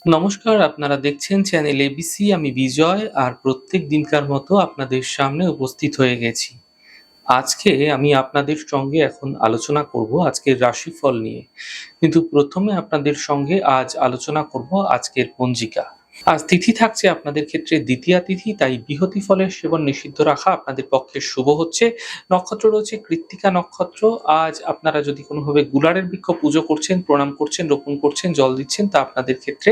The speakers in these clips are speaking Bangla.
নমস্কার, আপনারা দেখছেন চ্যানেল এবিসি। আমি বিজয় আর প্রত্যেক দিনকার মতো আপনাদের সামনে উপস্থিত হয়ে গেছি। আজকে আমি আপনাদের সঙ্গে এখন আলোচনা করব আজকের রাশিফল নিয়ে। কিন্তু ১ম এ আপনাদের সঙ্গে আজ আলোচনা করব আজকের পঞ্জিকা। আজ তিথি থাকছে আপনাদের ক্ষেত্রে দ্বিতীয়া তিথি, তাই বৃহতি ফলের সেবন নিষিদ্ধ রাখা আপনাদের পক্ষে শুভ হচ্ছে। নক্ষত্র রয়েছে কৃত্তিকা নক্ষত্র। আজ আপনারা যদি কোনোভাবে গুলারের বৃক্ষ পুজো করছেন, প্রণাম করছেন, রোপণ করছেন, জল দিচ্ছেন তা আপনাদের ক্ষেত্রে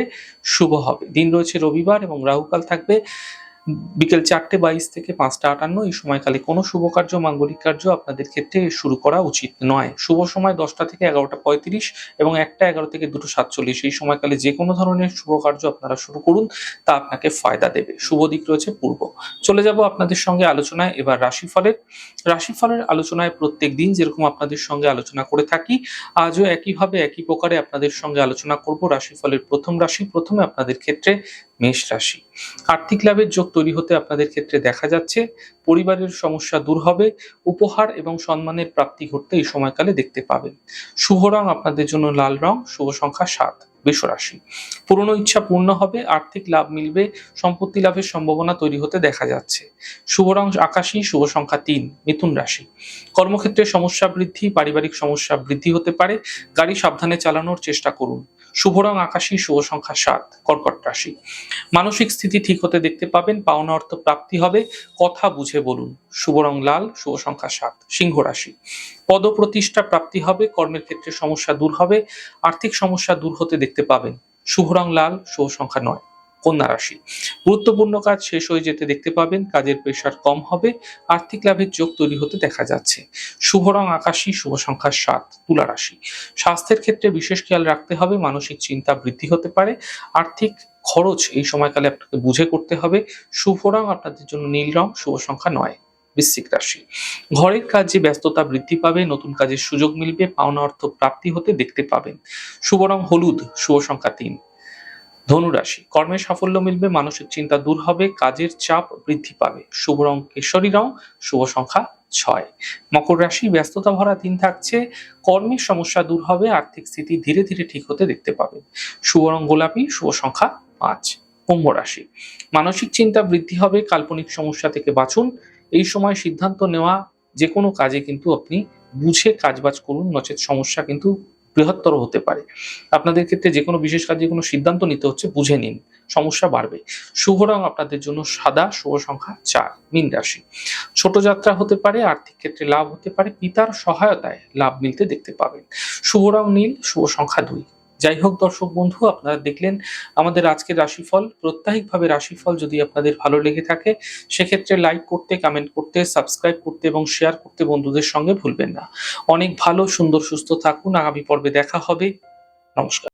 শুভ হবে। দিন রয়েছে রবিবার এবং রাহুকাল থাকবে বিকেল ৪:২২ থেকে ৫:৫৮। এই সময়কালে কোনো শুভ কার্য, মাঙ্গলিক কার্য আপনাদের ক্ষেত্রে শুরু করা উচিত নয়। শুভ সময় ১০টা থেকে ১১:৩৫ এবং ১:১১ থেকে ২:৪৭। এই সময়কালে যে কোনো ধরনের শুভ কার্য আপনারা শুরু করুন, তা আপনাকে ফায়দা দেবে। শুভ দিক রয়েছে পূর্ব। চলে যাব আপনাদের সঙ্গে আলোচনায় এবার রাশিফলের। রাশিফলের আলোচনায় প্রত্যেকদিন যেরকম আপনাদের সঙ্গে আলোচনা করে থাকি, আজও একইভাবে একই প্রকারে আপনাদের সঙ্গে আলোচনা করব রাশিফলের প্রথম রাশি। প্রথমে আপনাদের ক্ষেত্রে মেষ রাশি। আর্থিক লাভের যোগ তৈরি হতে আপনাদের ক্ষেত্রে দেখা যাচ্ছে। পরিবারের সমস্যা দূর হবে। উপহার এবং সম্মানের প্রাপ্তি ঘটতে এই সময়কালে দেখতে পাবেন। শুভ রং আপনাদের জন্য লাল রং, শুভ সংখ্যা ৭। বৃষরাশি। পুরনো ইচ্ছা পূর্ণ হবে, আর্থিক লাভ মিলবে, সম্পত্তি লাভের সম্ভাবনা তৈরি হতে দেখা যাচ্ছে। শুভ রং আকাশী, শুভ সংখ্যা ৩। মিথুন রাশি। কর্মক্ষেত্রে সমস্যা বৃদ্ধি, পারিবারিক সমস্যা বৃদ্ধি হতে পারে। গাড়ি সাবধানে চালানোর চেষ্টা করুন। শুভ রং আকাশী, শুভ সংখ্যা ৭। কর্কট রাশি। মানসিক স্থিতি ঠিক হতে দেখতে পাবেন, পাওনা অর্থ প্রাপ্তি হবে, কথা বুঝে বলুন। শুভ রং লাল, শুভ সংখ্যা ৭। সিংহ রাশি। পদপ্রতিষ্ঠা প্রাপ্তি হবে, কর্মের ক্ষেত্রে সমস্যা দূর হবে, আর্থিক সমস্যা দূর হতে দেখতে পাবেন। শুভ রং লাল, শুভ সংখ্যা ৯। কন্যা রাশি। গুরুত্বপূর্ণ কাজ শেষ হয়ে যেতে দেখতে পাবেন, কাজের প্রেশার কম হবে, আর্থিক লাভের যোগ তৈরি হতে দেখা যাচ্ছে। শুভ রং আকাশী, শুভ সংখ্যা ৭। তুলা রাশি। স্বাস্থ্যের ক্ষেত্রে বিশেষ খেয়াল রাখতে হবে, মানসিক চিন্তা বৃদ্ধি হতে পারে, আর্থিক খরচ এই সময়কালে আপনাকে বুঝে করতে হবে। শুভ রং আপনাদের জন্য নীল রং, শুভ সংখ্যা ৯। বৃশ্চিক রাশি। ঘরের কাজে ব্যস্ততা বৃদ্ধি পাবে, নতুন কাজের সুযোগ মিলবে, পাওনা অর্থ প্রাপ্তি হতে দেখতে পাবেন। শুভ রং হলুদ, শুভ সংখ্যা ৩। ধনু রাশি। কর্মে সাফল্য মিলবে, মানসিক চিন্তা দূর হবে, কাজের চাপ বৃদ্ধি পাবে। শুভ রং কেশরী রং, শুভ সংখ্যা ৬। মকর রাশি। ব্যস্ততা ভরা দিন থাকছে, কর্মের সমস্যা দূর হবে, আর্থিক স্থিতি ধীরে ধীরে ঠিক হতে দেখতে পাবেন। শুভ রং গোলাপি, শুভ সংখ্যা ৫। কুম্ভ রাশি। মানসিক চিন্তা বৃদ্ধি হবে, কাল্পনিক সমস্যা থেকে বাঁচুন। এই সময় সিদ্ধান্ত নেওয়া যে কোনো কাজে কিন্তু আপনি বুঝে কাজবাজ করুন, নচেৎ সমস্যা কিন্তু বৃহত্তর হতে পারে। আপনাদের ক্ষেত্রে যে কোনো বিশেষ কাজে কোনো সিদ্ধান্ত নিতে হচ্ছে, বুঝে নিন, সমস্যা বাড়বে। শুভ রং আপনাদের জন্য সাদা, শুভ সংখ্যা ৪। মীন রাশি। ছোট যাত্রা হতে পারে, আর্থিক ক্ষেত্রে লাভ হতে পারে, পিতার সহায়তায় লাভ মিলতে দেখতে পাবেন। শুভ রং নীল, শুভ সংখ্যা ২। যাই হোক দর্শক বন্ধু, আপনারা দেখলেন আমাদের আজকের রাশিফল। প্রত্যাহিকভাবে রাশিফল যদি আপনাদের ভালো লেগে থাকে, সেক্ষেত্রে লাইক করতে, কমেন্ট করতে, সাবস্ক্রাইব করতে এবং শেয়ার করতে বন্ধুদের সঙ্গে ভুলবেন না। অনেক ভালো, সুন্দর, সুস্থ থাকুন। আগামী পর্বে দেখা হবে। নমস্কার।